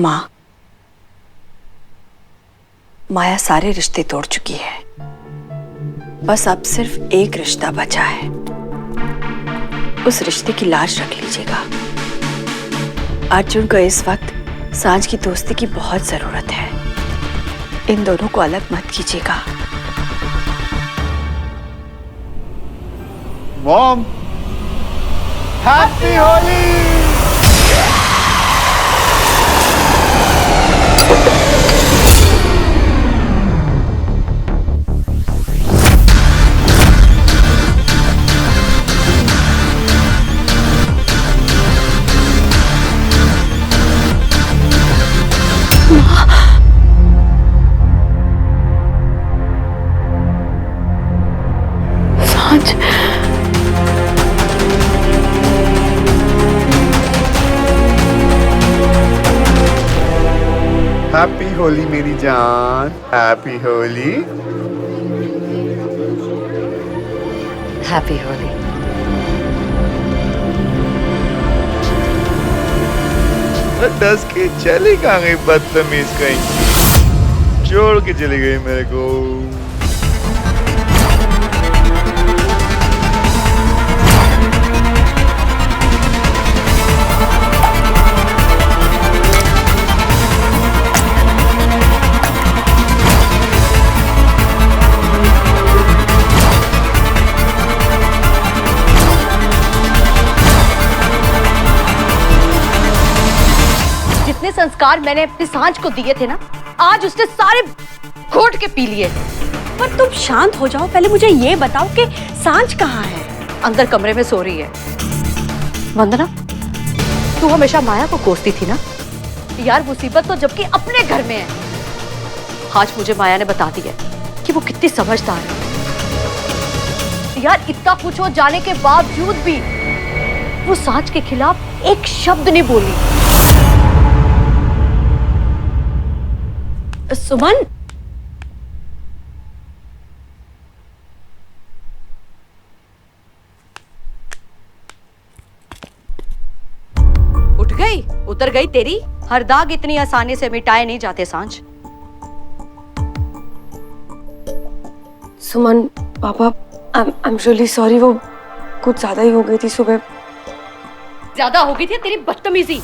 माँ, माया सारे रिश्ते तोड़ चुकी है। बस अब सिर्फ एक रिश्ता बचा है। उस रिश्ते की लाज रख लीजिएगा। अर्जुन को इस वक्त सांझ की दोस्ती की बहुत जरूरत है। इन दोनों को अलग मत कीजिएगा। Mom, happy Holi. सांझ, हैप्पी होली मेरी जान, हैप्पी होली। हैप्पी होली। डस के चली कहाँ गई बदतमीज कहीं, छोड़ के चली गई मेरे को। जितने संस्कार मैंने अपनी सांझ को दिए थे ना, आज उसने सारे घोट के पी लिए। पर तुम शांत हो जाओ। पहले मुझे ये बताओ कि सांझ कहाँ है? अंदर कमरे में सो रही है। वंदना, तू हमेशा माया को कोसती थी ना यार, मुसीबत तो जबकि अपने घर में है। आज मुझे माया ने बता दिया कि वो कितनी समझदार है यार। इतना कुछ हो जाने के बावजूद भी वो सांझ के खिलाफ एक शब्द नहीं बोली। सुमन, उठ गई, उतर गई तेरी। हर दाग इतनी आसानी से मिटाए नहीं जाते सांझ। सुमन, पापा, आई एम रियली सॉरी। वो कुछ ज्यादा ही हो गई थी सुबह। ज्यादा हो गई थी तेरी बदतमीजी।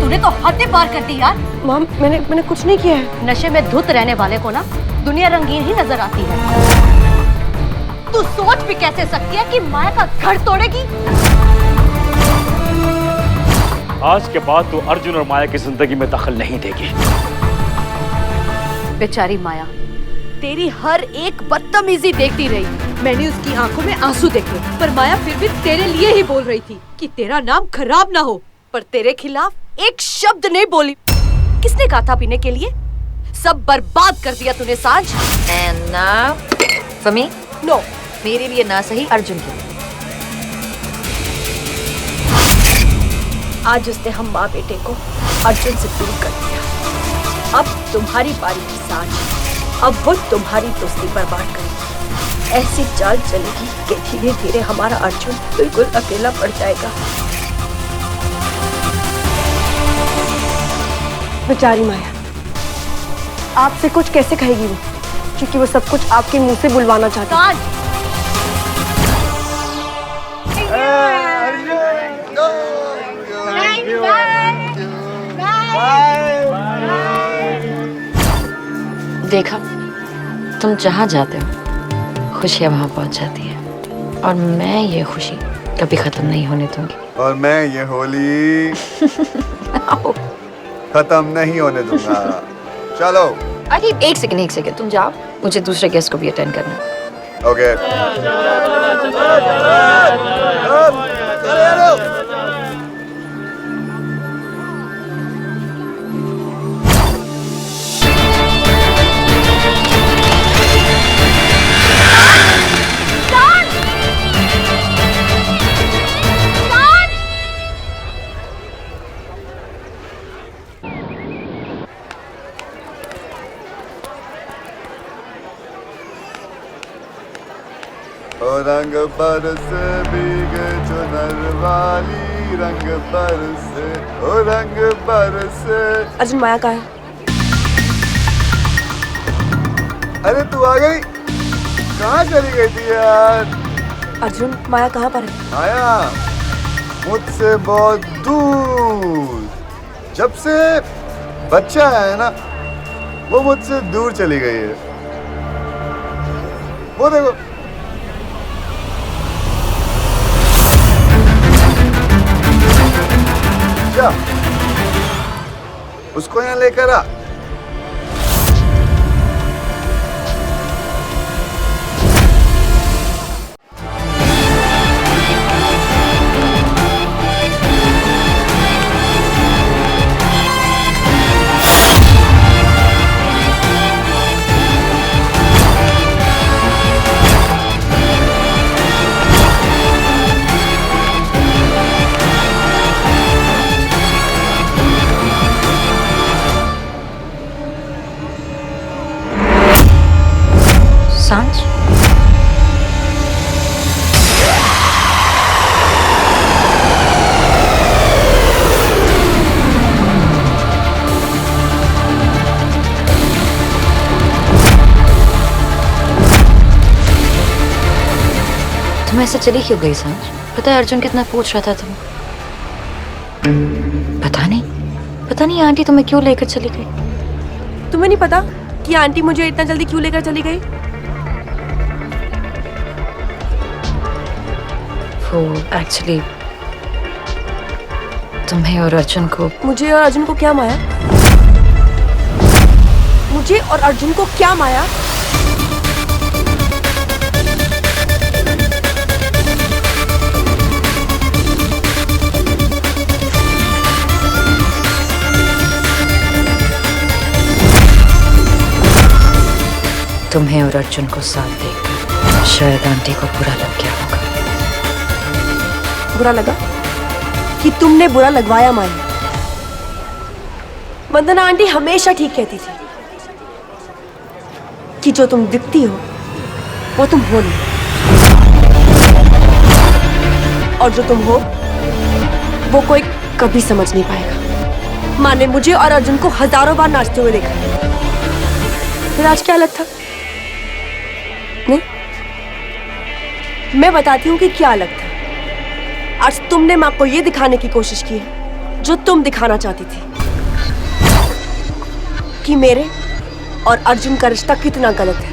तूने तो हदें पार कर दी यार। मॉम, मैंने कुछ नहीं किया है। नशे में धुत रहने वाले को ना दुनिया रंगीन ही नजर आती है। तू सोच भी कैसे सकती है कि माया का घर तोड़ेगी? आज के बाद तू अर्जुन और माया की जिंदगी में दखल नहीं देगी। बेचारी माया तेरी हर एक बदतमीजी देखती रही। मैंने उसकी आंखों में आंसू देखे, पर माया फिर भी तेरे लिए ही बोल रही थी कि तेरा नाम खराब ना हो। पर तेरे खिलाफ एक शब्द नहीं बोली। किसने कहा था पीने के लिए? सब बर्बाद कर दिया तूने सांझ। And now for me? No, मेरे लिए ना सही, अर्जुन के लिए। आज उसने हम माँ बेटे को अर्जुन से दूर कर दिया। अब तुम्हारी बारी की सांझ। अब वो तुम्हारी दोस्ती बर्बाद करेगी। ऐसी चाल चलेगी कि धीरे धीरे हमारा अर्जुन बिल्कुल अकेला पड़ जाएगा। बेचारी माया, आपसे कुछ कैसे कहेगी वो? क्योंकि वो सब कुछ आपके मुंह से बुलवाना चाहती है। देखा, तुम जहाँ जाते हो खुशियाँ वहाँ पहुँच जाती है, और मैं ये खुशी कभी खत्म नहीं होने दूंगी। और मैं ये होली खत्म नहीं होने दूंगा। चलो। अरे एक सेकंड, तुम जाओ, मुझे दूसरे गेस्ट को भी अटेंड करना है। ओके। रंग बरस भीग चुनर वाली, रंग बरस, ओ रंग बरसे। अर्जुन, माया कहाँ है? अरे तू आ गई? कहाँ चली गई थी यार? अर्जुन, माया कहाँ पर है? माया मुझसे बहुत दूर। जब से बच्चा है ना, वो मुझसे दूर चली गई है। वो देखो। क्या? उसको यहाँ लेकर आ। सांझ? तुम ऐसे चली क्यों गई सांझ? पता है अर्जुन कितना पूछ रहा था तुम। पता नहीं आंटी तुम्हें क्यों लेकर चली गई। तुम्हें नहीं पता कि आंटी मुझे इतना जल्दी क्यों लेकर चली गई? वो एक्चुअली तुम्हें और अर्जुन को। मुझे और अर्जुन को क्या माया? मुझे और अर्जुन को क्या माया? तुम्हें और अर्जुन को साथ देखकर शायद आंटी को बुरा लग गया होगा। बुरा लगा कि तुमने बुरा लगवाया माया। वंदना आंटी हमेशा ठीक कहती थी कि जो तुम दिखती हो वो तुम हो नहीं, और जो तुम हो वो कोई कभी समझ नहीं पाएगा। माँ ने मुझे और अर्जुन को हजारों बार नाचते हुए देखा, फिर आज क्या अलग था? नहीं, मैं बताती हूँ कि क्या अलग था। आज तुमने माँ को ये दिखाने की कोशिश की है जो तुम दिखाना चाहती थी, कि मेरे और अर्जुन का रिश्ता कितना गलत है।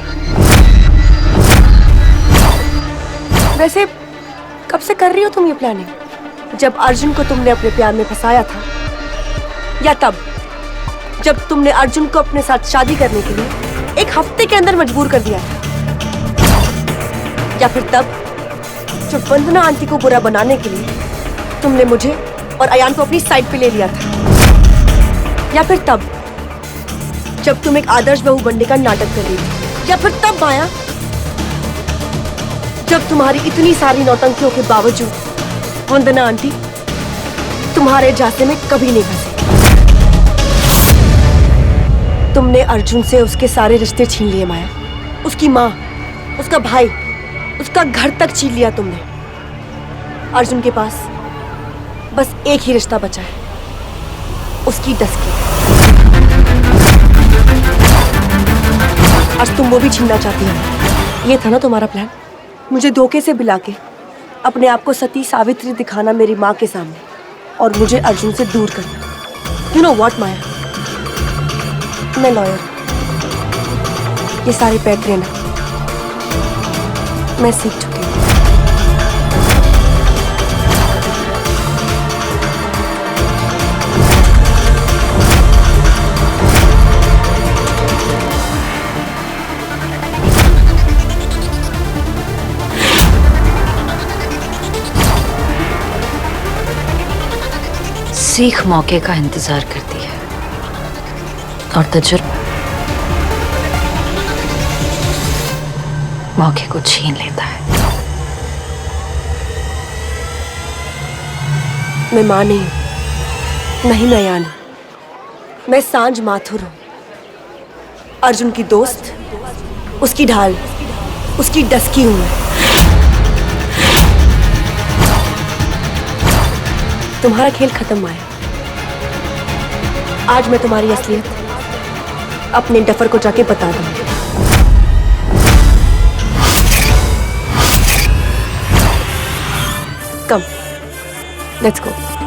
वैसे कब से कर रही हो तुम ये प्लानिंग? जब अर्जुन को तुमने अपने प्यार में फंसाया था, या तब जब तुमने अर्जुन को अपने साथ शादी करने के लिए 1 हफ्ते के अंदर मजबूर कर दिया था, या फिर तब जब वंदना आंटी को बुरा बनाने के लिए तुमने मुझे और अयान को अपनी साइड पे ले लिया था, या फिर तब जब तुम एक आदर्श बहू बनने का नाटक कर रही थी, या फिर तब माया जब तुम्हारी इतनी सारी नौटंकियों के बावजूद वंदना आंटी तुम्हारे झांसे में कभी नहीं फंसी। तुमने अर्जुन से उसके सारे रिश्ते छीन लिए माया, उसकी माँ, उसका भाई, उसका घर तक छीन लिया तुमने। अर्जुन के पास बस एक ही रिश्ता बचा है, उसकी डस्की। आज तुम वो भी छीनना चाहती हो। ये था ना तुम्हारा प्लान? मुझे धोखे से बुला के अपने आप को सती सावित्री दिखाना मेरी माँ के सामने, और मुझे अर्जुन से दूर करना। यू नो व्हाट माया, मैं लॉयर, ये सारे पैक लेना मैं सीख चुकी हूँ। सीख मौके का इंतजार करती है, और तजुर्बा मौके को छीन लेता है। मैं माँ नहीं हूँ, नहीं मैं अयान हूँ। मैं सांझ माथुर हूँ, अर्जुन की दोस्त, उसकी ढाल, उसकी डस्की हूँ मैं। तुम्हारा खेल खत्म माया। आज मैं तुम्हारी असलियत अपने डफर को जाके बता दूंगी। कम, लेट्स गो।